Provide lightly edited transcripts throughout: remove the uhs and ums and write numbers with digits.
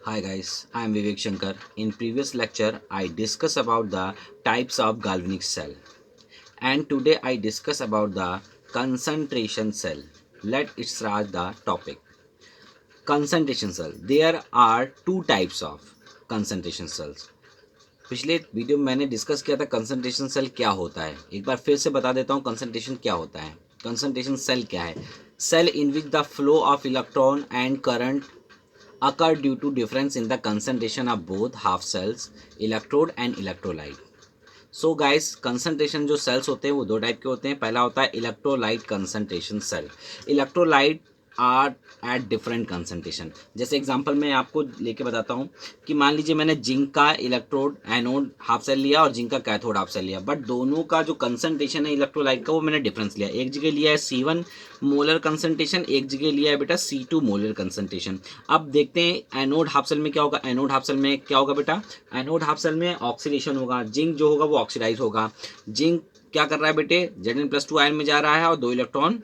Hi guys, I am Vivek Shankar. In previous lecture, I discussed about the types of galvanic cell, and today I discuss about the concentration cell. Let's start the topic. Concentration cell. There are two types of concentration cells. पिछले video में मैंने discuss किया था concentration cell क्या होता है. एक बार फिर से बता देता हूँ कंसंट्रेशन क्या होता है. कंसंट्रेशन सेल क्या है? Cell in which the flow of electron and current occur due to difference in the concentration of both half cells, electrode and electrolyte. So guys concentration जो सेल्स होते हैं वो दो टाइप के होते हैं. पहला होता है electrolyte concentration cell. Electrolyte are at different concentration. जैसे एग्जांपल मैं आपको लेके बताता हूँ कि मान लीजिए मैंने जिंक का इलेक्ट्रोड एनोड हाफ सेल लिया और जिंक का कैथोड हाफ सेल लिया, बट दोनों का जो कंसंट्रेशन है इलेक्ट्रोलाइट का वो मैंने डिफरेंस लिया. एक जगह लिया है C1 मोलर कंसंट्रेशन, एक जगह लिया है बेटा C2 मोलर कंसंट्रेशन. अब देखते हैं एनोड हाफ सेल में क्या होगा. एनोड हाफ सेल में क्या होगा बेटा? एनोड हाफ सेल में ऑक्सीडेशन होगा. जिंक जो होगा वो ऑक्सीडाइज होगा. जिंक क्या कर रहा है बेटे? Zn+2 आयन में जा रहा है और 2 इलेक्ट्रॉन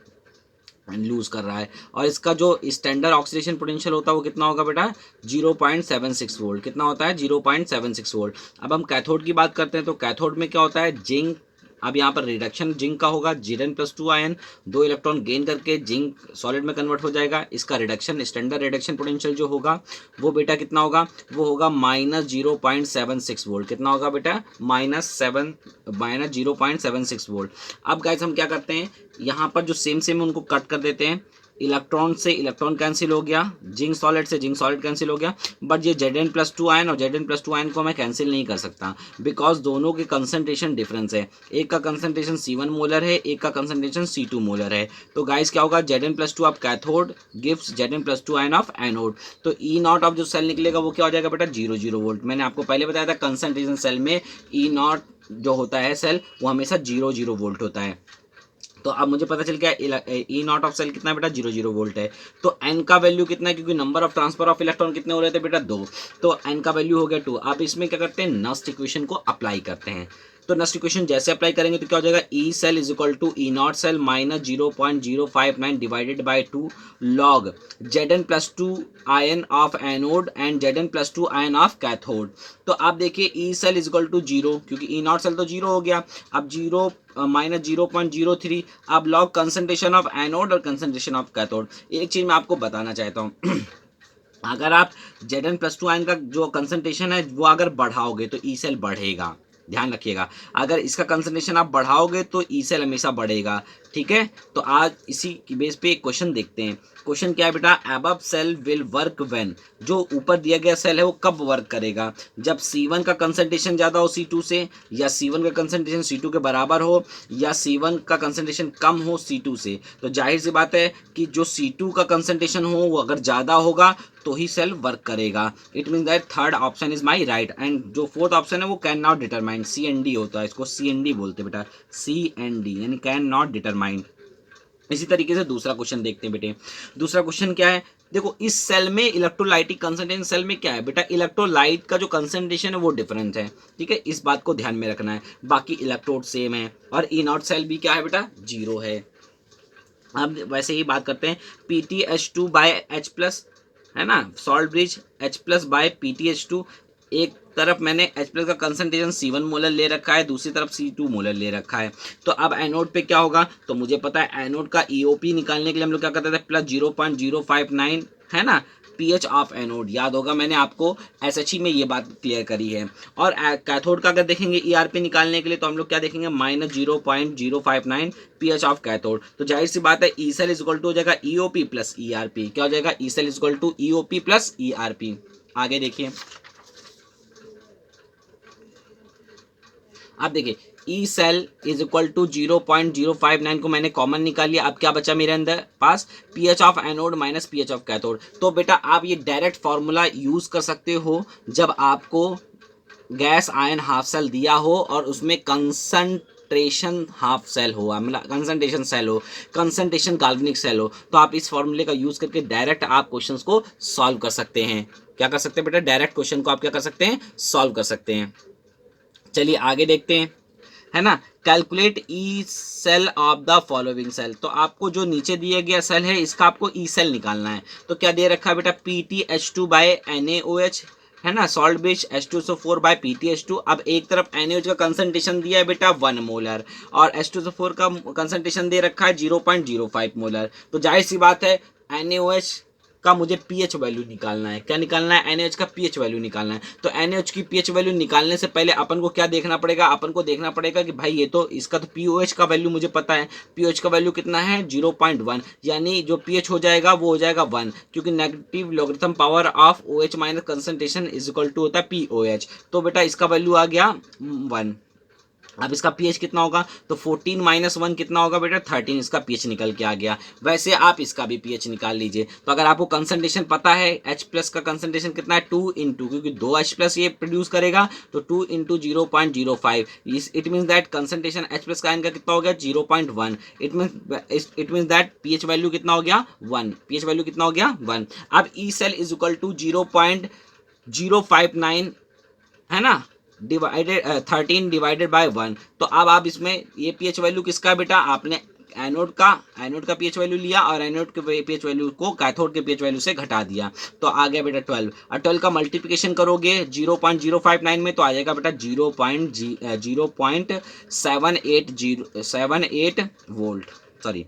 लूज कर रहा है. और इसका जो स्टैंडर्ड ऑक्सीडेशन पोटेंशियल होता है वो कितना होगा बेटा? 0.76 वोल्ट. कितना होता है? 0.76 वोल्ट. अब हम कैथोड की बात करते हैं तो कैथोड में क्या होता है? जिंक. अब यहाँ पर रिडक्शन जिंक का होगा. Zn+2 आयन 2 इलेक्ट्रॉन गेन करके जिंक सॉलिड में कन्वर्ट हो जाएगा. इसका रिडक्शन स्टैंडर्ड रिडक्शन पोटेंशियल जो होगा वो बेटा कितना होगा? वो होगा -0.76 वोल्ट. कितना होगा बेटा? -0.76 वोल्ट. अब गाइस हम क्या करते हैं, यहाँ पर जो सेम उनको कट कर देते हैं. इलेक्ट्रॉन से इलेक्ट्रॉन कैंसिल हो गया, जिंक सॉलिड से जिंक सॉलिड कैंसिल हो गया, बट ये Zn+2 आयन और Zn+2 आयन को मैं कैंसिल नहीं कर सकता बिकॉज दोनों के कंसंट्रेशन डिफरेंस है. एक का कंसंट्रेशन C1 मोलर है, एक का कंसंट्रेशन C2 मोलर है. तो गाइस क्या होगा? Zn+2 of cathode gives Zn+2 ion of anode. तो ई नॉट ऑफ जो सेल निकलेगा वो क्या हो जाएगा बेटा? 0 वोल्ट. मैंने आपको पहले बताया था कंसंट्रेशन सेल में ई नॉट जो होता है सेल वो हमेशा 0 वोल्ट होता है. तो अब मुझे पता चल गया ई नॉट ऑफ सेल कितना है बेटा? 0 वोल्ट है. तो एन का वैल्यू कितना है? क्योंकि number of transfer of electron कितने हो रहे थे बेटा? 2. तो एन का वैल्यू हो गया 2. आप इसमें क्या करते हैं? नस्ट इक्वेशन को अप्लाई करते हैं. तो नस्ट इक्वेशन जैसे अप्लाई करेंगे तो क्या हो जाएगा? E cell is equal to E naught cell minus 0.059 divided by 2 log Zn+2 ion of anode and Zn+2 ion of cathode. तो आप देखिए E cell is equal to 0 क्योंकि ई नॉट सेल तो 0 हो गया. अब 0 -0.03. अब लॉग कंसंट्रेशन ऑफ एनोड और कंसंट्रेशन ऑफ कैथोड. एक चीज मैं आपको बताना चाहता हूँ अगर आप Zn+2 आयन का जो कंसंट्रेशन है वो अगर बढ़ाओगे तो ई सेल बढ़ेगा. ध्यान रखिएगा, अगर इसका कंसंट्रेशन आप बढ़ाओगे तो ई सेल हमेशा बढ़ेगा. ठीक है, तो आज इसी की बेस पे एक क्वेश्चन देखते हैं. क्वेश्चन क्या है बेटा? Above cell will work when. जो ऊपर दिया गया सेल है वो कब वर्क करेगा? जब C1 का कंसंट्रेशन ज़्यादा हो C2 से, या C1 का कंसंट्रेशन C2 के बराबर हो, या C1 का कंसंट्रेशन कम हो C2 से. तो जाहिर सी बात है कि जो C2 का कंसंट्रेशन हो वो अगर ज़्यादा होगा तो ही सेल वर्क करेगा. It mean that third option is my right. And जो फोर्थ ऑप्शन है वो कैन नॉट डिटरमाइन. CND होता है, इसको CND बोलते हैं बेटा. CND यानी कैन नॉट डिटरमाइन. इसी तरीके से दूसरा क्वेश्चन देखते हैं बेटे. दूसरा क्वेश्चन क्या है? देखो इस सेल में इलेक्ट्रोलाइटिक कंसंट्रेशन सेल में क्या है बेटा? इलेक्ट्रोलाइट का जो कंसंट्रेशन है वो डिफरेंट है. ठीक है, इस बात को ध्यान में रखना है. बाकी इलेक्ट्रोड सेम है और ई नॉट सेल भी क्या है बेटा? 0 है. अब वैसे ही बात करते हैं PtH2 बाय H+, है ना, salt bridge H+ bye PtH2. एक तरफ मैंने H+ का कंसंट्रेशन C1 मोलर ले रखा है, दूसरी तरफ C2 मोलर ले रखा है. तो अब एनोड पे क्या होगा? तो मुझे पता है एनोड का EOP निकालने के लिए हम लोग क्या करते थे? +0.059 है ना, pH ऑफ एनोड. याद होगा मैंने आपको SHE में ये बात क्लियर करी है. और कैथोड का अगर देखेंगे ERP निकालने के लिए तो हम लोग क्या देखेंगे? -0.059 pH ऑफ कैथोड. तो जाहिर सी बात है E cell is equal to हो जाएगा EOP प्लस ERP. क्या हो जाएगा? E cell is equal to EOP plus ERP. आगे देखिए, अब देखिए E cell is equal to 0.059 को मैंने कॉमन निकाल लिया. अब क्या बचा मेरे अंदर पास? pH of anode minus pH of cathode. तो बेटा आप ये डायरेक्ट फॉर्मूला यूज कर सकते हो जब आपको गैस आयन हाफ सेल दिया हो और उसमें कंसंट्रेशन हाफ सेल हो, मतलब कंसंट्रेशन सेल हो, कंसंट्रेशन गाल्वनिक सेल हो. तो आप इस फॉर्मूले का यूज करके डायरेक्ट आप क्वेश्चंस को सॉल्व कर सकते हैं. क्या कर सकते हैं बेटा? डायरेक्ट क्वेश्चन को आप क्या कर सकते हैं? सॉल्व कर सकते हैं. चलिए आगे देखते हैं. है ना। Calculate E cell of the following cell, तो आपको जो नीचे दिया गया सेल है इसका आपको ई सेल निकालना है। तो क्या दे रखा है बेटा, PtH2 बाय NaOH, है ना, salt bridge H2SO4 bye PtH2। अब एक तरफ NaOH का कंसंट्रेशन दिया है बेटा 1 मोलर और H2SO4 का कंसंट्रेशन दे रखा है 0.05 मोलर। तो जाहिर सी बात है NaOH का मुझे पीएच वैल्यू निकालना है। क्या निकालना है, NaOH का पीएच वैल्यू निकालना है। तो NaOH की पीएच वैल्यू निकालने से पहले अपन को क्या देखना पड़ेगा, अपन को देखना पड़ेगा कि भाई ये तो इसका तो पीओएच का वैल्यू मुझे पता है, पीओएच का वैल्यू कितना है 0.1, यानी जो पीएच हो जाएगा वो हो जाएगा 1, क्योंकि negative logarithm power of OH minus concentration is equal to होता है पीओएच। तो बेटा इसका वैल्यू आ गया 1। अब इसका पीएच कितना होगा, तो 14 माइनस 1 कितना होगा बेटा 13, इसका पीएच निकल के आ गया। वैसे आप इसका भी पीएच निकाल लीजिए। तो अगर आपको कंसंट्रेशन पता है H प्लस का कंसंट्रेशन कितना है 2 इंटू, क्योंकि 2 H प्लस ये प्रोड्यूस करेगा, तो 2 into 0.05, it means that concentration H plus का इनका कितना हो गया 0.1। It means that pH value कितना हो गया 1, पीएच वैल्यू कितना हो गया 1। अब E cell is equal to 0.059, है ना, डिवाइडेड 13 डिवाइडेड बाय 1। तो अब आप इसमें ये पीएच वैल्यू किसका है बेटा, आपने एनोड का पीएच वैल्यू लिया और एनोड के पीएच वैल्यू को कैथोड के पीएच वैल्यू से घटा दिया, तो आ गया बेटा 12। और 12 का मल्टीप्लिकेशन करोगे 0.059 में, तो आ जाएगा बेटा 0.78 वोल्ट, सॉरी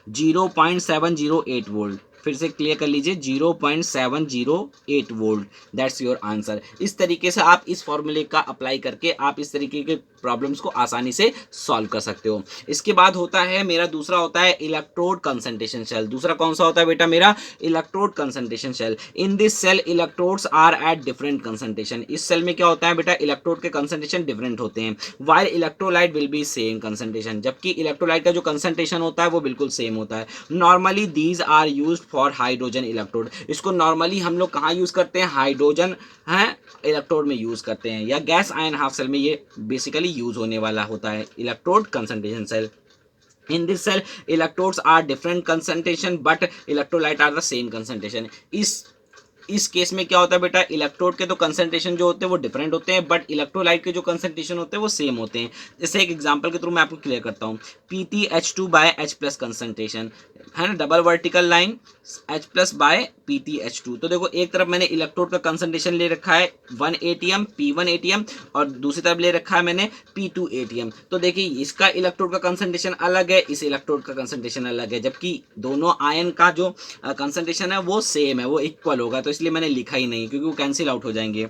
0.708 वोल्ट। फिर से क्लियर कर लीजिए 0.708 वोल्ट, दैट्स योर आंसर। इस तरीके से आप इस फॉर्मूले का अप्लाई करके आप इस तरीके के प्रॉब्लम्स को आसानी से सॉल्व कर सकते हो। इसके बाद होता है मेरा दूसरा होता है इलेक्ट्रोड कंसंट्रेशन सेल। दूसरा कौन सा होता है बेटा मेरा, electrode concentration cell. In this cell electrodes are at different concentration. इस सेल में क्या होता है बेटा, इलेक्ट्रोड के कंसंट्रेशन डिफरेंट होते हैं, while electrolyte will be same concentration, जबकि इलेक्ट्रोलाइट का जो कंसंट्रेशन होता है वो बिल्कुल सेम होता है। Normally these are used for hydrogen electrode. इसको नॉर्मली हम लोग कहाँ यूज करते हैं, हाइड्रोजन है इलेक्ट्रोड में यूज करते हैं, या गैस आयन हाफ सेल में ये बेसिकली यूज होने वाला होता है electrode concentration cell. In this cell, electrodes are different concentration, but electrolyte are the same concentration. इस केस में क्या होता है बेटा, इलेक्ट्रोड के तो कंसंट्रेशन जो होते हैं वो डिफरेंट होते हैं, बट इलेक्ट्रोलाइट के जो कंसंट्रेशन होते हैं वो सेम होते हैं। जैसे एक एग्जांपल के थ्रू मैं आपको क्लियर करता हूँ, PtH2 bye H plus concentration, है ना, double vertical line H plus by PtH2। तो देखो एक तरफ मैंने इलेक्ट्रोड का कंसंट्रेशन ले रखा है 1 ATM P1 ATM, और दूसरी तरफ ले रखा है मैंने P2 ATM। तो देखिए इसका इलेक्ट्रोड का कंसंट्रेशन अलग है, इस इलेक्ट्रोड का कंसंट्रेशन अलग है, जबकि दोनों आयन का जो कंसंट्रेशन है वो सेम है, वो इक्वल होगा। तो इसलिए मैंने लिखा ही नहीं, क्योंकि वो कैंसिल आउट हो जाएंगे।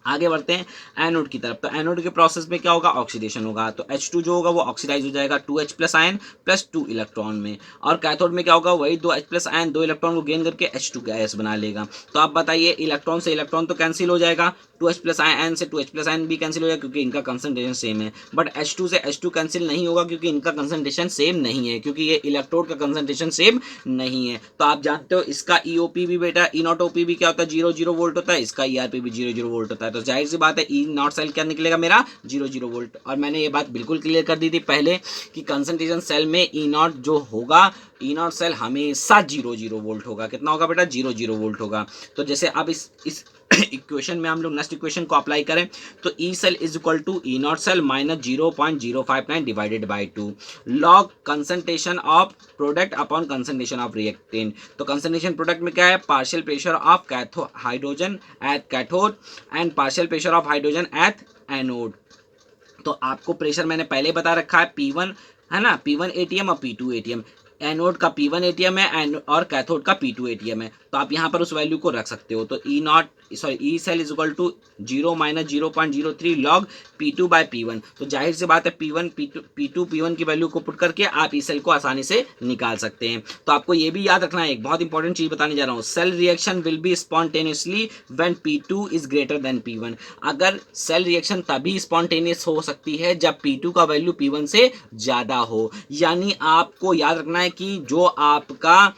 आगे बढ़ते हैं एनोड की तरफ। तो एनोड के प्रोसेस में क्या होगा, ऑक्सीडेशन होगा। तो H2 जो होगा वो ऑक्सीडाइज हो जाएगा 2H plus ion plus 2 electron में, और कैथोड में क्या होगा, वही 2H प्लस आयन 2 इलेक्ट्रॉन को गेन करके H2 गैस बना लेगा। तो आप बताइए इलेक्ट्रॉन से इलेक्ट्रॉन तो कैंसिल हो जाएगा, 2H प्लस आयन से 2H प्लस आयन भी कैंसिल हो जाएगा, क्योंकि इनका कंसंट्रेशन सेम है। बट H2 से H2 कैंसिल नहीं होगा, क्योंकि इनका कंसंट्रेशन सेम नहीं है, क्योंकि ये इलेक्ट्रोड का कंसंट्रेशन सेम नहीं है। तो आप जानते हो इसका EOP भी बेटा, ई नॉट OP भी क्या होता है 0 वोल्ट होता है, इसका ERP भी 0 वोल्ट होता है। तो जाहिर सी बात है ई नॉट सेल क्या निकलेगा मेरा 0 वोल्ट। और मैंने ये बात बिल्कुल क्लियर कर दी थी पहले कि कंसंट्रेशन सेल में ई नॉट जो होगा, ई नॉट सेल हमेशा 0 वोल्ट होगा। कितना होगा बेटा 0 वोल्ट होगा। तो जैसे अब इस इक्वेशन में हम लोग नेक्स्ट इक्वेशन को अप्लाई करें, तो E cell is equal to E naught cell minus 0.059 divided by 2 log concentration of product upon concentration of reactant. तो कंसंट्रेशन प्रोडक्ट में क्या है, partial pressure of hydrogen at cathode and partial pressure of hydrogen at anode. तो आपको pressure मैंने पहले बता रखा है P1, है ना, P1 ATM और P2 ATM। एनोड का P1 ATM है और कैथोड का P2 ATM है। तो आप यहाँ पर उस वैल्यू को रख सकते हो। तो E cell is equal to 0 minus 0.03 log P2 by P1। तो जाहिर सी बात है P2 P1 की वैल्यू को पुट करके आप ई सेल को आसानी से निकाल सकते हैं। तो आपको ये भी याद रखना है, एक बहुत इंपॉर्टेंट चीज बताने जा रहा हूँ, cell reaction will be spontaneously when P2 is greater than P1। अगर सेल रिएक्शन तभी स्पॉन्टेनियस हो सकती है जब P2 का वैल्यू P1 से ज्यादा हो। यानी आपको याद रखना है कि जो आपका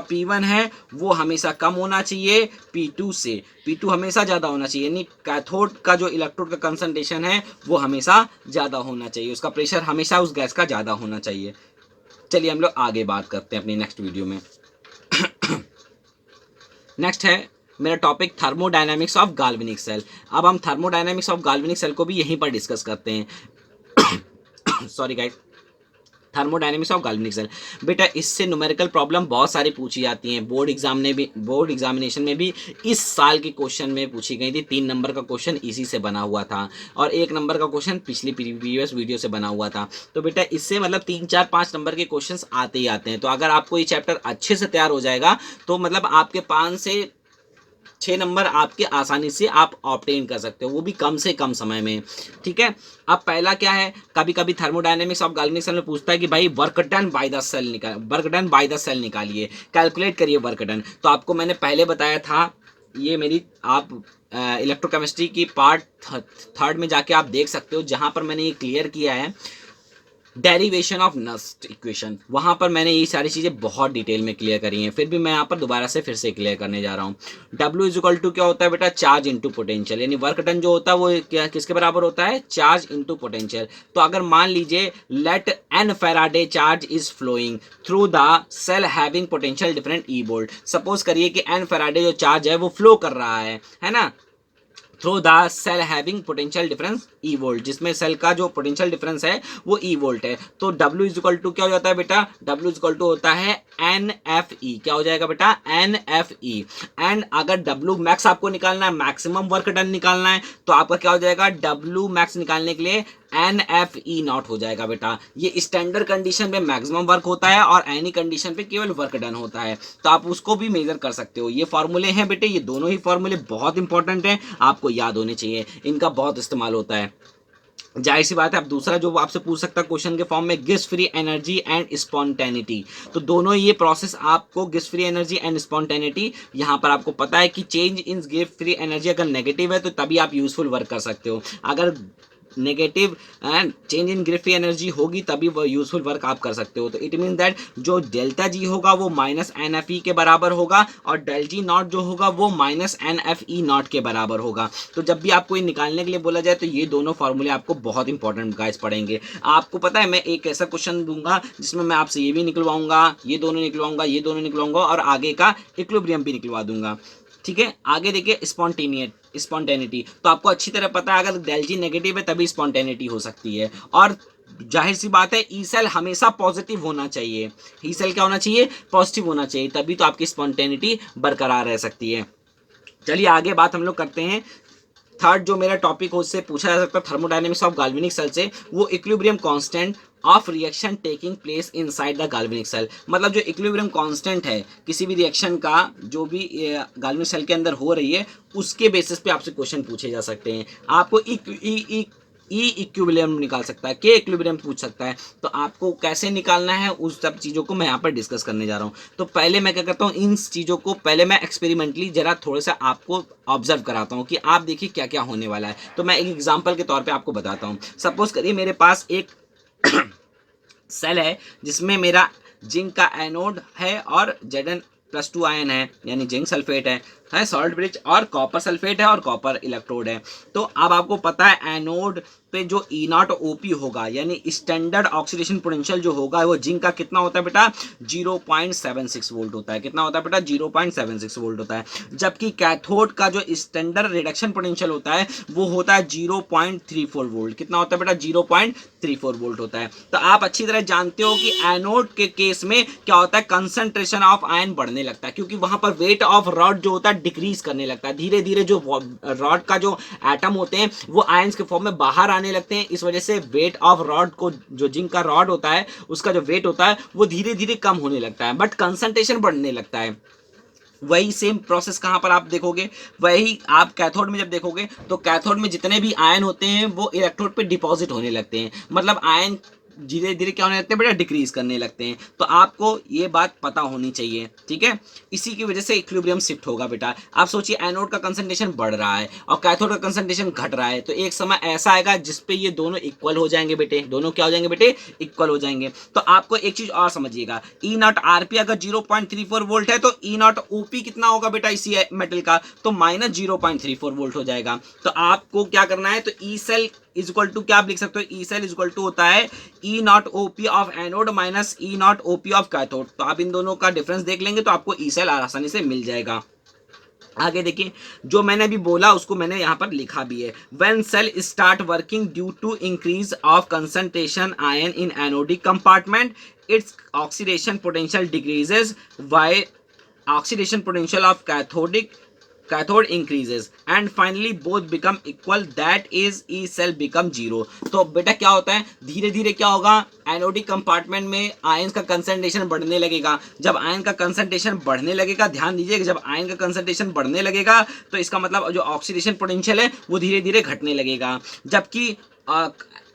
P1 है वो हमेशा कम होना चाहिए P2 से, P2 हमेशा ज़्यादा होना चाहिए। यानी कैथोड का जो इलेक्ट्रोड का कंसंट्रेशन है वो हमेशा ज़्यादा होना चाहिए, उसका प्रेशर हमेशा उस गैस का ज़्यादा होना चाहिए। चलिए हम लोग आगे बात करते हैं अपनी नेक्स्ट वीडियो में। नेक्स्ट है मेरा topic thermodynamics of galvanic cell. अब हम थर्मोडायनामिक्स ऑफ गाल्वेनिक सेल को भी यहीं पर डिस्कस करते हैं। Sorry guys, thermodynamics of galvanic cell. बेटा इससे न्यूमेरिकल प्रॉब्लम बहुत सारी पूछी जाती हैं, बोर्ड एग्जामिनेशन में भी इस साल के क्वेश्चन में पूछी गई थी। 3 नंबर का क्वेश्चन इसी से बना हुआ था और 1 नंबर का क्वेश्चन पिछली प्रीवियस वीडियो से बना हुआ था। तो बेटा इससे मतलब 3 4 5 नंबर के क्वेश्चन आते ही आते हैं। तो अगर आपको ये चैप्टर अच्छे से तैयार हो जाएगा तो मतलब आपके 5 से 6 नंबर आपके आसानी से आप ऑब्टेन कर सकते हो, वो भी कम से कम समय में। ठीक है, अब पहला क्या है, कभी कभी थर्मोडायनेमिक्स ऑफ गाल्वेनिक सेल में पूछता है कि भाई work done by the cell निकालिए, कैलकुलेट करिए वर्क डन। तो आपको मैंने पहले बताया था, ये मेरी आप इलेक्ट्रोकेमिस्ट्री की पार्ट 3 में जाके आप देख सकते हो, जहां पर मैंने ये क्लियर किया है डेरिवेशन ऑफ नस्ट इक्वेशन। वहां पर मैंने ये सारी चीजें बहुत डिटेल में क्लियर करी हैं, फिर भी मैं यहाँ पर दोबारा से फिर से क्लियर करने जा रहा हूँ। W इज इक्वल टू क्या होता है बेटा, चार्ज इंटू पोटेंशियल, यानी वर्क डन जो होता है वो क्या किसके बराबर होता है, चार्ज इंटू पोटेंशियल। तो अगर मान लीजिए let N faraday charge is flowing through the cell having potential different E volt. Suppose करिए कि एन फैराडे जो चार्ज है वो फ्लो कर रहा है ना, through the cell having potential difference E volt, जिसमें सेल का जो पोटेंशियल डिफरेंस है वो ई वोल्ट है। तो W इज इक्वल टू क्या हो जाता है बेटा, W इज इक्वल टू होता है NFE। क्या हो जाएगा बेटा, NFE। एंड अगर W मैक्स आपको निकालना है, मैक्सिमम वर्क डन निकालना है, तो आपका क्या हो जाएगा, W मैक्स निकालने के लिए NFE नॉट हो जाएगा बेटा। ये स्टैंडर्ड कंडीशन पे मैक्सिमम वर्क होता है और एनी कंडीशन पे केवल वर्क डन होता है, तो आप उसको भी मेजर कर सकते हो। ये फॉर्मूले हैं बेटे, ये दोनों ही फॉर्मूले बहुत इंपॉर्टेंट हैं, आपको याद होने चाहिए, इनका बहुत इस्तेमाल होता है। जाहिर सी बात है। अब दूसरा जो आपसे पूछ सकता है क्वेश्चन के फॉर्म में, Gibbs free energy and spontaneity. तो दोनों ये प्रोसेस आपको, Gibbs free energy and spontaneity, यहाँ पर आपको पता है कि change in Gibbs free energy अगर नेगेटिव है तो तभी आप यूजफुल वर्क कर सकते हो, अगर negative and change in Gibbs free energy होगी तभी वो यूजफुल वर्क आप कर सकते हो। तो इट मीन दैट जो डेल्टा जी होगा वो माइनस एन एफ ई के बराबर होगा और डेल जी नॉट जो होगा वो minus N F E naught के बराबर होगा। तो जब भी आपको ये निकालने के लिए बोला जाए तो ये दोनों फॉर्मूले आपको बहुत इंपॉर्टेंट गाइस पड़ेंगे। आपको पता है मैं एक ऐसा क्वेश्चन दूंगा जिसमें मैं आपसे ये भी निकलवाऊंगा, ये दोनों निकलवाऊंगा, ये दोनों निकलवाऊंगा और आगे का इक्विलिब्रियम भी निकलवा दूंगा। ठीक है, आगे देखिए स्पॉन्टेनिटी। तो आपको अच्छी तरह पता है अगर डेल जी नेगेटिव है तभी स्पॉन्टेनिटी हो सकती है, और जाहिर सी बात है ई सेल हमेशा पॉजिटिव होना चाहिए, ई सेल क्या होना चाहिए, पॉजिटिव होना चाहिए, तभी तो आपकी स्पॉन्टेनिटी बरकरार रह सकती है। चलिए आगे बात हम लोग करते हैं। थर्ड जो मेरा टॉपिक हो उससे पूछा जा सकता है थर्मोडायनेमिक्स ऑफ गाल्वेनिक सेल से, वो equilibrium constant of reaction taking place inside the galvanic cell. मतलब जो इक्विलिब्रियम कांस्टेंट है किसी भी रिएक्शन का जो भी गाल्वेनिक सेल के अंदर हो रही है, उसके बेसिस पे आपसे क्वेश्चन पूछे जा सकते हैं। आपको ई इक्विलिब्रियम निकाल सकता है, के इक्विलिब्रियम पूछ सकता है, तो आपको कैसे निकालना है उस सब चीज़ों को मैं यहाँ पर डिस्कस करने जा रहा हूँ। तो पहले मैं क्या करता हूँ, इन चीज़ों को पहले मैं एक्सपेरिमेंटली जरा थोड़ा सा आपको ऑब्जर्व कराता हूँ कि आप देखिए क्या क्या होने वाला है। तो मैं एक एग्जाम्पल के तौर पर आपको बताता हूँ। सपोज करिए मेरे पास एक सेल है जिसमें मेरा जिंक का एनोड है और Zn+2 आयन है, यानी जिंक सल्फेट है सॉल्ट ब्रिज, और कॉपर सल्फेट है और कॉपर इलेक्ट्रोड है। तो अब आपको पता है एनोड पे जो ई नॉट ओपी होगा, यानी स्टैंडर्ड ऑक्सीडेशन पोटेंशियल जो होगा वो जिंक का कितना होता है बेटा, 0.76 वोल्ट होता है। कितना होता है बेटा, 0.76 वोल्ट होता है। जबकि कैथोड का जो स्टैंडर्ड रिडक्शन पोटेंशियल होता है वो होता है 0.34 वोल्ट। कितना होता है बेटा, 0.34 वोल्ट होता है। तो आप अच्छी तरह जानते हो कि एनोड के केस में क्या होता है, कंसंट्रेशन ऑफ आयन बढ़ने लगता है, क्योंकि वहां पर वेट ऑफ रॉड जो होता है डिक्रीज करने लगता है। धीरे धीरे जो रॉड का जो एटम होते हैं वो आयंस के फॉर्म में बाहर आने लगते हैं। इस वजह से वेट ऑफ रॉड को, जो जिंक का रॉड होता है उसका जो वेट होता है वो धीरे धीरे कम होने लगता है, बट कंसंट्रेशन बढ़ने लगता है। वही सेम प्रोसेस कहां पर आप देखोगे, वही आप कैथोड में जब देखोगे तो कैथोड में जितने भी आयन होते हैं वो इलेक्ट्रोड पे डिपॉजिट होने लगते हैं, मतलब आयन धीरे धीरे क्या होने लगते हैं बेटा, डिक्रीज करने लगते हैं। तो आपको ये बात पता होनी चाहिए, ठीक है। इसी की वजह से इक्विलिब्रियम शिफ्ट होगा बेटा। आप सोचिए एनोड का कंसंट्रेशन बढ़ रहा है और कैथोड का कंसंट्रेशन घट रहा है, तो एक समय ऐसा आएगा जिसपे ये दोनों इक्वल हो जाएंगे बेटे, दोनों क्या हो जाएंगे बेटे, इक्वल हो जाएंगे। तो आपको एक चीज और समझिएगा, ई नॉट आरपी अगर 0.34 वोल्ट है तो ई नॉट ओपी कितना होगा बेटा इसी मेटल का, तो माइनस 0.34 वोल्ट हो जाएगा। तो आपको क्या करना है, तो E cell is equal to क्या आप लिख सकते हो, E cell is equal to होता है E naught OP of anode minus E naught OP of cathode. तो आप इन दोनों का डिफरेंस देख लेंगे तो आपको ई सेल आसानी से मिल जाएगा। आगे देखिए, जो मैंने अभी बोला उसको मैंने यहाँ पर लिखा भी है। When cell start working due to increase of concentration ion in anodic compartment, its oxidation potential decreases, why oxidation potential of cathode increases and finally both become equal, that is E cell become zero। तो बेटा क्या होता है, धीरे धीरे क्या होगा, anodic compartment में आयन का कंसंट्रेशन बढ़ने लगेगा। जब आयन का कंसंट्रेशन बढ़ने लगेगा, ध्यान दीजिएगा, जब आयन का कंसंट्रेशन बढ़ने लगेगा तो इसका मतलब जो ऑक्सीडेशन पोटेंशियल है वो धीरे धीरे घटने लगेगा। जबकि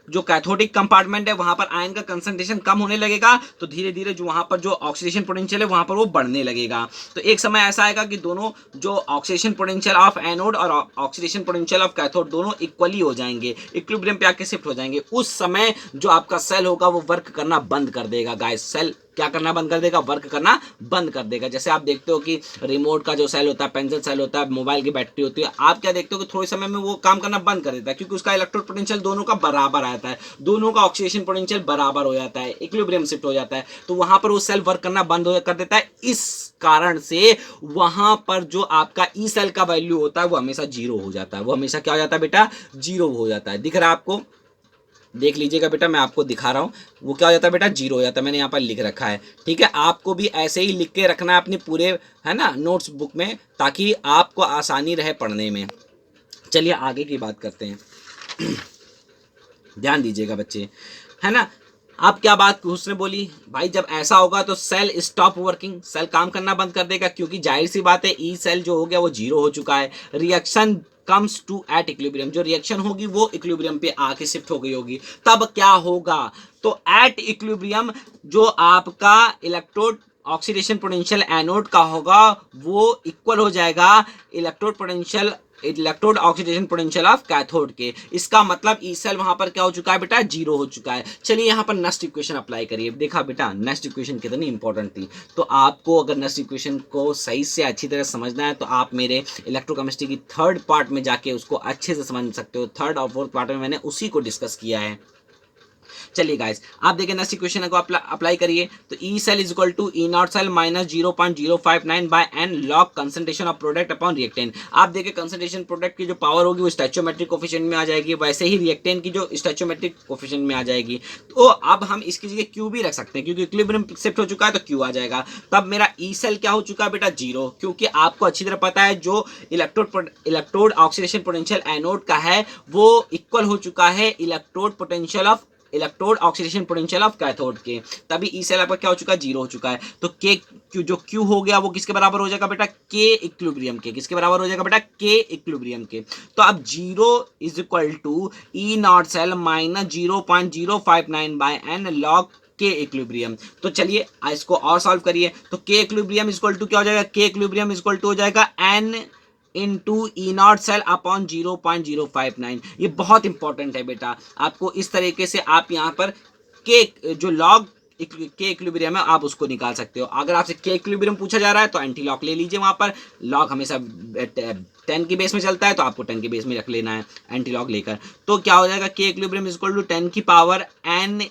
जो कैथोडिक कंपार्टमेंट है वहां पर आयन का कंसंट्रेशन कम होने लगेगा, तो धीरे धीरे जो वहां पर जो ऑक्सीडेशन पोटेंशियल है वहां पर वो बढ़ने लगेगा। तो एक समय ऐसा आएगा कि दोनों जो ऑक्सीडेशन पोटेंशियल ऑफ एनोड और ऑक्सीडेशन पोटेंशियल ऑफ कैथोड दोनों इक्वली हो जाएंगे, इक्विलिब्रियम पे आके शिफ्ट हो जाएंगे। उस समय जो आपका सेल होगा वो वर्क करना बंद कर देगा गाइस। सेल क्या करना बंद कर देगा, वर्क करना बंद कर देगा। जैसे आप देखते हो कि रिमोट का जो सेल होता है, पेंसिल सेल होता है, मोबाइल की बैटरी होती है, आप क्या देखते हो कि थोड़े समय में वो काम करना बंद कर देता है, क्योंकि उसका इलेक्ट्रोड पोटेंशियल दोनों का बराबर आता है, दोनों का ऑक्सीडेशन पोटेंशियल बराबर हो जाता है, इक्विलिब्रियम शिफ्ट हो जाता है, तो वहां पर वो सेल वर्क करना बंद कर देता है। इस कारण से वहां पर जो आपका ई सेल का वैल्यू होता है वो हमेशा जीरो हो जाता है। वो हमेशा क्या हो जाता है बेटा, जीरो हो जाता है। दिख रहा है आपको, देख लीजिएगा बेटा, मैं आपको दिखा रहा हूँ, वो क्या हो जाता है बेटा, जीरो हो जाता है। मैंने यहाँ पर लिख रखा है, ठीक है। आपको भी ऐसे ही लिख के रखना है अपनी पूरे, है ना, नोट्स बुक में, ताकि आपको आसानी रहे पढ़ने में। चलिए आगे की बात करते हैं। ध्यान दीजिएगा बच्चे, है ना। अब क्या बात उसने बोली, भाई जब ऐसा होगा तो सेल स्टॉप वर्किंग, सेल काम करना बंद कर देगा, क्योंकि जाहिर सी बात है ई सेल जो हो गया वो जीरो हो चुका है। Reaction comes to at equilibrium, जो रिएक्शन होगी वो इक्विलिब्रियम पे आके शिफ्ट हो गई होगी। तब क्या होगा, तो एट इक्विलिब्रियम जो आपका इलेक्ट्रोड ऑक्सीडेशन पोटेंशियल एनोड का होगा वो इक्वल हो जाएगा electrode oxidation potential of cathode के। इसका मतलब ई सेल वहां पर क्या हो चुका है बेटा, जीरो हो चुका है। चलिए यहाँ पर नेक्स्ट इक्वेशन अप्लाई करिए। देखा बेटा नेक्स्ट इक्वेशन कितनी इंपॉर्टेंट थी। तो आपको अगर नेक्स्ट इक्वेशन को सही से अच्छी तरह समझना है तो आप मेरे इलेक्ट्रोकेमिस्ट्री की थर्ड पार्ट में जाके उसको अच्छे से समझ सकते हो। थर्ड और फोर्थ पार्ट में मैंने उसी को डिस्कस किया है। चलिए गाइस, आप देखिए नेक्स्ट इक्वेशन को अप्लाई करिए। तो E cell is equal to E naught cell minus 0.059 by N log concentration of product upon reactant. आप देखिए कंसंट्रेशन प्रोडक्ट की जो पावर होगी वो स्टोइचोमेट्रिक कोफिशिएंट में आ जाएगी, वैसे ही रिएक्टेंट की जो स्टोइचोमेट्रिक कोफिशिएंट में आ जाएगी। तो अब हम इसकी जगह क्यू भी रख सकते हैं, क्योंकि इक्विलिब्रियम शिफ्ट हो चुका है तो क्यू आ जाएगा। तब मेरा ई सेल क्या हो चुका है बेटा, जीरो, क्योंकि आपको अच्छी तरह पता है जो इलेक्ट्रोड ऑक्सीडेशन पोटेंशियल एनोड का है वो इक्वल हो चुका है electrode oxidation potential of cathode के। तभी ई सेल आपका क्या हो चुका है, जीरो हो चुका है। तो के जो क्यू हो गया वो किसके बराबर हो जाएगा बेटा, के इक्विलिब्रियम के। किसके बराबर हो जाएगा बेटा, के इक्विलिब्रियम के। तो अब zero is equal to E naught cell minus 0.059 by N log K equilibrium. तो चलिए इसको और सॉल्व करिए। तो के इक्विलिब्रियम इक्वल टू क्या हो जाएगा, के इक्विलिब्रियम इक्वल टू हो जाएगा N into E naught cell upon 0.059। ये बहुत इंपॉर्टेंट है बेटा। आपको इस तरीके से आप यहाँ पर के जो लॉग के इक्विलिब्रियम है आप उसको निकाल सकते हो। अगर आपसे के इक्विलिब्रियम पूछा जा रहा है तो एंटी लॉग ले लीजिए, वहां पर लॉग हमेशा 10 की बेस में चलता है तो आपको 10 की बेस में रख लेना है एंटी लॉग लेकर। तो क्या हो जाएगा, के इक्विलिब्रियम इज इक्वल टू 10 की power n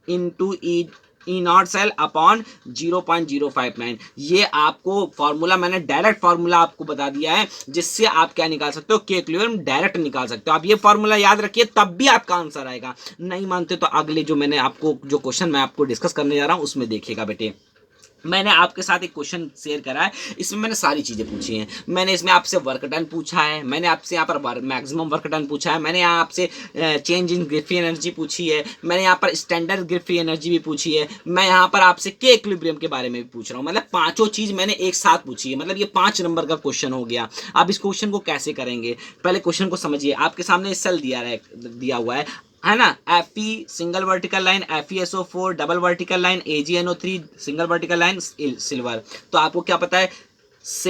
into E naught cell upon 0.059। ये आपको फॉर्मूला मैंने डायरेक्ट फॉर्मूला आपको बता दिया है, जिससे आप क्या निकाल सकते हो, के इक्विलिब्रियम डायरेक्ट निकाल सकते हो। आप ये फॉर्मूला याद रखिए, तब भी आपका आंसर आएगा। नहीं मानते तो अगले जो मैंने आपको जो क्वेश्चन मैं आपको डिस्कस करने जा रहा हूं उसमें देखिएगा बेटे। मैंने आपके साथ एक क्वेश्चन शेयर करा है, इसमें मैंने सारी चीज़ें पूछी हैं। मैंने इसमें आपसे वर्क डन पूछा है, मैंने आपसे यहाँ पर मैक्सिमम वर्क डन पूछा है, मैंने यहाँ आपसे चेंज इन ग्रिफी एनर्जी पूछी है, मैंने यहाँ पर स्टैंडर्ड ग्रिफी एनर्जी भी पूछी है, मैं यहाँ पर आपसे के इक्विलिब्रियम के बारे में भी पूछ रहा हूँ। मतलब पांचों चीज़ मैंने एक साथ पूछी है। मतलब ये 5 नंबर का क्वेश्चन हो गया। अब इस क्वेश्चन को कैसे करेंगे, पहले क्वेश्चन को समझिए। आपके सामने सेल दिया हुआ है ना, Fe single vertical line, FeSO4 double vertical line, AgNO3 single vertical line, silver. तो आपको क्या पता है,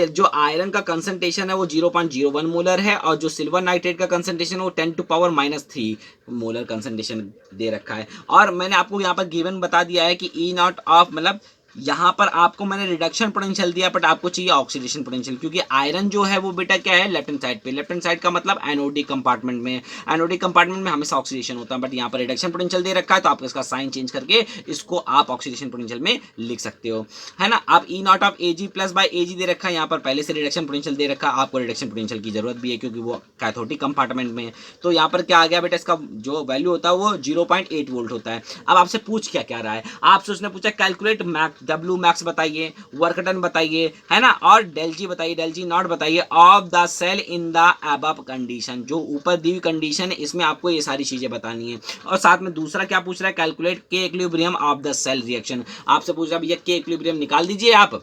जो आयरन का कंसंट्रेशन है वो 0.01 मोलर है, और जो सिल्वर नाइट्रेट का कंसंट्रेशन है वो 10⁻³ मोलर कंसंट्रेशन दे रखा है। और मैंने आपको यहाँ पर गिवन बता दिया है कि ई नॉट ऑफ मतलब यहाँ पर आपको मैंने रिडक्शन पोटेंशियल दिया, बट आपको चाहिए ऑक्सीडेशन पोटेंशियल, क्योंकि आयरन जो है वो बेटा क्या है, लेफ्ट हैंड साइड पे, लेफ्ट हैंड साइड का मतलब एनोडिक कंपार्टमेंट में, एनोडिक कंपार्टमेंट में हमेशा ऑक्सीडेशन होता है, बट यहाँ पर रिडक्शन पोटेंशियल दे रखा है, तो आप इसका साइन चेंज करके इसको आप ऑक्सीडेशन पोटेंशियल में लिख सकते हो, है ना। अब E naught of AG plus by AG दे रखा है, यहाँ पर पहले से रिडक्शन पोटेंशियल दे रखा है, आपको रिडक्शन पोटेंशियल की जरूरत भी है क्योंकि वो कैथोडिक कंपार्टमेंट में है। तो यहाँ पर क्या आ गया बेटा, इसका जो वैल्यू होता है वो 0.8 वोल्ट होता है। अब आपसे पूछ क्या क्या रहा है, आपसे उसने पूछा कैलकुलेट मैक्स, डब्ल्यू मैक्स बताइए, वर्क डन बताइए, है ना, और डेल जी बताइए, डेल जी नॉट बताइए of the cell in the above condition, जो ऊपर दी हुई कंडीशन है इसमें आपको ये सारी चीजें बतानी है। और साथ में दूसरा क्या पूछ रहा है, calculate K equilibrium of the cell reaction, आपसे पूछ रहा है भैया के इक्विलिब्रियम निकाल दीजिए आप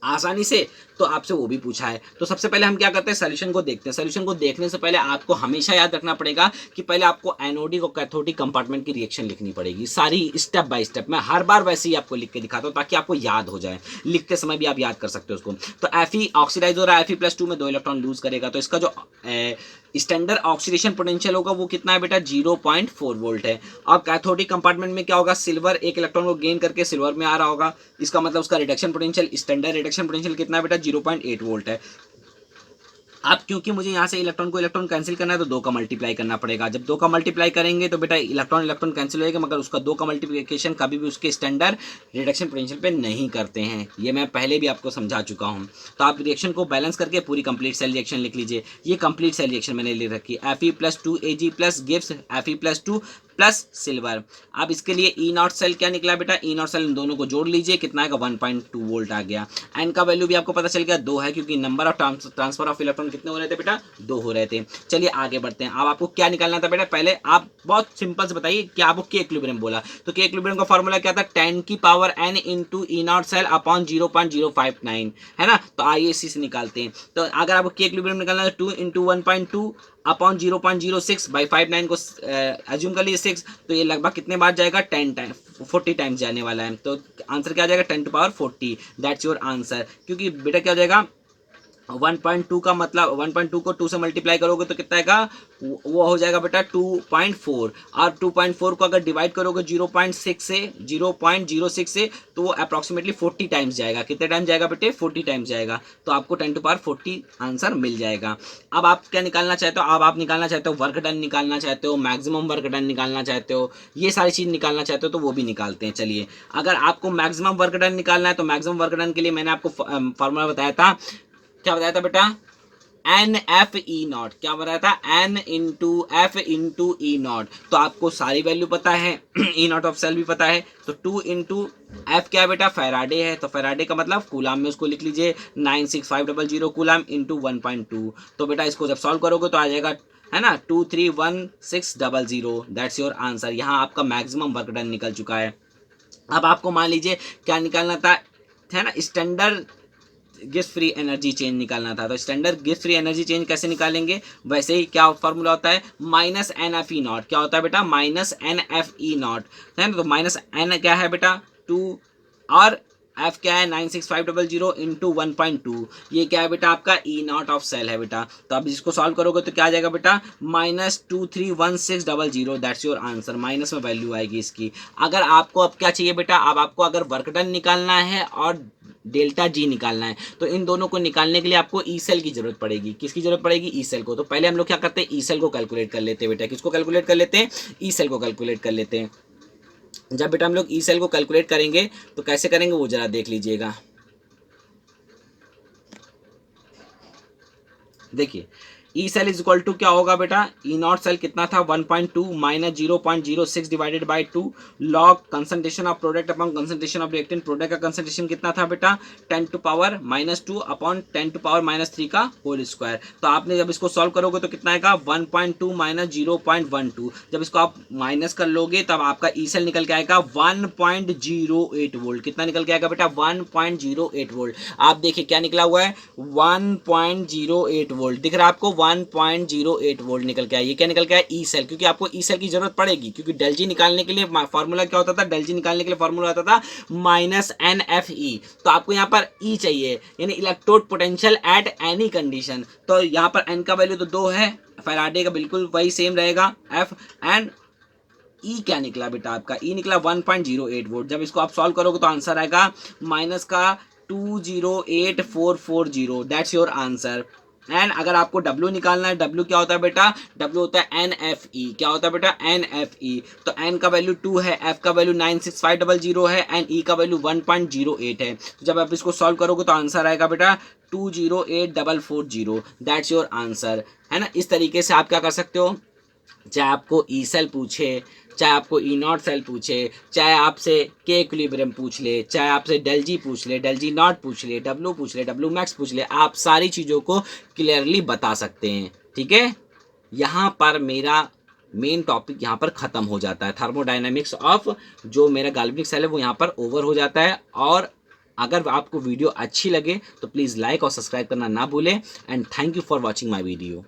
आसानी से, तो आपसे वो भी पूछा है। तो सबसे पहले हम क्या करते हैं, सॉल्यूशन को देखते हैं। सॉल्यूशन को देखने से पहले आपको हमेशा याद रखना पड़ेगा कि पहले आपको एनोडिक और कैथोडिक कंपार्टमेंट की रिएक्शन लिखनी पड़ेगी, सारी स्टेप बाय स्टेप। मैं हर बार वैसे ही आपको लिख के दिखाता हूँ ताकि आपको याद हो जाए, लिखते समय भी आप याद कर सकते हो उसको। तो Fe ऑक्सीडाइज हो रहा है, Fe+2 में 2 इलेक्ट्रॉन लूज करेगा, तो इसका जो स्टैंडर्ड ऑक्सीडेशन पोटेंशियल होगा वो कितना है बेटा, 0.4 वोल्ट है। और कैथोडिक कंपार्टमेंट में क्या होगा, सिल्वर एक इलेक्ट्रॉन को गेन करके सिल्वर में आ रहा होगा, इसका मतलब उसका reduction potential, standard reduction potential कितना है बेटा, 0.8 वोल्ट है। अब क्योंकि मुझे यहाँ से इलेक्ट्रॉन को इलेक्ट्रॉन कैंसिल करना है तो 2 का मल्टीप्लाई करना पड़ेगा। जब 2 का मल्टीप्लाई करेंगे तो बेटा इलेक्ट्रॉन इलेक्ट्रॉन कैंसिल होएगा, मगर उसका 2 का मल्टीप्लिकेशन कभी भी उसके स्टैंडर्ड रिडक्शन पोटेंशियल पे नहीं करते हैं, ये मैं पहले भी आपको समझा चुका हूँ। तो आप रिएक्शन को बैलेंस करके पूरी कंप्लीट सेल रिएक्शन लिख लीजिए। ये कंप्लीट सेल रिएक्शन मैंने लिख रखी है, Fe+2Ag plus gives Fe+2 plus silver. अब इसके लिए ई नॉट सेल क्या निकला बेटा, ई नॉट सेल इन दोनों को जोड़ लीजिए, कितना आएगा 1.2 वोल्ट आ गया। एन का वैल्यू भी आपको पता चल गया 2 है, क्योंकि number of transfer of electron कितने हो रहे थे बेटा, 2 हो रहे थे। चलिए आगे बढ़ते हैं। अब आपको क्या निकालना था बेटा, पहले आप बहुत सिंपल से बताइए कि आपको के इक्विलिब्रियम बोला, तो के इक्विलिब्रियम का फॉर्मूला क्या था, 10⁻n into E naught cell upon 0.059, है ना। तो आइए इसी से निकालते हैं। तो अगर आपको के इक्विलिब्रियम निकालना है 2 इंटू 1.2 अपॉन 0.06 बाई 59 को एज्यूम कर लीजिए 6, तो ये लगभग कितने बार जाएगा, 10 टाइम 40 टाइम्स जाने वाला है। तो आंसर क्या आ जाएगा, 10⁻40, दैट्स योर आंसर। क्योंकि बेटा क्या हो जाएगा, 1.2 का मतलब 1.2 को 2 से मल्टीप्लाई करोगे तो कितना आएगा, वो हो जाएगा बेटा 2.4, और 2.4 को अगर डिवाइड करोगे 0.6 से 0.06 से, तो वो अप्रॉक्सीमेटली 40 टाइम्स जाएगा। कितने टाइम जाएगा बेटे, 40 टाइम्स जाएगा। तो आपको 10⁻40 आंसर मिल जाएगा। अब आप क्या निकालना चाहते हो, अब आप निकालना चाहते हो वर्क डन निकालना चाहते हो, मैक्सिमम वर्क डन निकालना चाहते हो, ये सारी चीज़ निकालना चाहते हो तो वो भी निकालते हैं। चलिए, अगर आपको मैक्सिमम वर्क डन निकालना है तो मैक्सिमम वर्क डन के लिए मैंने आपको फॉर्मूला बताया था, क्या बताया था बेटा, NFE0, क्या बताया था, N into F into E not. तो आपको सारी वैल्यू पता है, ई नॉट ऑफ सेल भी पता है। तो 2 इंटू F क्या है बेटा, फैराडे है, तो फैराडे का मतलब कूलाम में उसको लिख लीजिए 96500 कूलाम इंटू 1.2। तो बेटा इसको जब सॉल्व करोगे तो आ जाएगा, है ना, 231600, दैट्स योर आंसर। यहाँ आपका मैक्सिमम वर्क डन निकल चुका है। अब आपको मान लीजिए क्या निकालना था, है ना, standard gives free energy change निकालना था। तो standard gives free energy change कैसे निकालेंगे, वैसे ही क्या फॉर्मूला होता है, -NFE0। क्या होता है बेटा, -NFE0, है ना। तो -N क्या है बेटा 2, और F क्या है 96500 इंटू 1.2, ये क्या है बेटा आपका ई नॉट ऑफ सेल है बेटा। तो अब इसको सॉल्व करोगे तो क्या आ जाएगा बेटा, -231600, दैट्स योर आंसर। माइनस में वैल्यू आएगी इसकी। अगर आपको अब क्या चाहिए बेटा, अब आपको अगर वर्क डन निकालना है और डेल्टा जी निकालना है, तो इन दोनों को निकालने के लिए आपको ई सेल की जरूरत पड़ेगी। किसकी जरूरत पड़ेगी, ई सेल को। तो पहले हम लोग क्या करते हैं, ई सेल को कैलकुलेट कर लेते हैं बेटा। किसको कैलकुलेट कर लेते हैं, ई सेल को कैलकुलेट कर लेते हैं। जब बेटा हम लोग ई सेल को कैलकुलेट करेंगे तो कैसे करेंगे वो जरा देख लीजिएगा। देखिए, E cell is equal to क्या होगा बेटा, ई नॉट सेल कितना था 1.2 minus 0.06 divided by 2 log concentration of product upon concentration of reactant. Product का कंसंट्रेशन कितना था बेटा 10⁻⁻2 अपॉन 10⁻³ का होल स्क्वायर। तो आपने जब इसको सॉल्व करोगे तो कितना आएगा 1.2 माइनस 0.12। जब इसको आप माइनस कर लोगे तब आपका ई सेल निकल के आएगा 1.08 वोल्ट। कितना निकल के आएगा बेटा 1.08 वोल्ट। आप देखिए क्या निकला हुआ है 1.08 वोल्ट दिख रहा है आपको, 1.08 वोल्ट निकल के आया। ये क्या निकल के आया ई सेल, क्योंकि आपको ई सेल की जरूरत पड़ेगी, क्योंकि डेल जी निकालने के लिए फॉर्मूला क्या होता था, डेल जी निकालने के लिए फॉर्मूला होता था -NFE। तो आपको यहाँ पर ई चाहिए, यानी electrode potential at any condition. तो यहाँ पर एन का वैल्यू तो 2 है, फैराडे का बिल्कुल वही सेम रहेगा F, एंड ई क्या निकला बेटा आपका, ई निकला 1.08 वोल्ट। जब इसको आप सॉल्व करोगे तो आंसर आएगा माइनस का 208440, दैट्स योर आंसर। एंड अगर आपको W निकालना है, W क्या होता है बेटा, W होता है NFE। क्या होता है बेटा, NFE। तो N का वैल्यू 2 है, F का वैल्यू 96500 है एंड E का वैल्यू 1.08 है। तो जब आप इसको सॉल्व करोगे तो आंसर आएगा बेटा 208440, दैट्स योर आंसर, है ना। इस तरीके से आप क्या कर सकते हो, चाहे आपको ई सेल पूछे, चाहे आपको ई नॉट सेल पूछे, चाहे आपसे के इक्विलिब्रियम पूछ ले, चाहे आपसे डेल जी पूछ ले, डेल जी नॉट पूछ ले, डब्ल्यू पूछ ले, डब्ल्यू मैक्स पूछ ले, आप सारी चीज़ों को क्लियरली बता सकते हैं। ठीक है, यहाँ पर मेरा मेन टॉपिक यहाँ पर ख़त्म हो जाता है। थर्मोडायनेमिक्स ऑफ जो मेरा गाल्वेनिक सेल है वो यहाँ पर ओवर हो जाता है। और अगर आपको वीडियो अच्छी लगे तो प्लीज़ लाइक और सब्सक्राइब करना ना भूलें। And thank you for watching my video.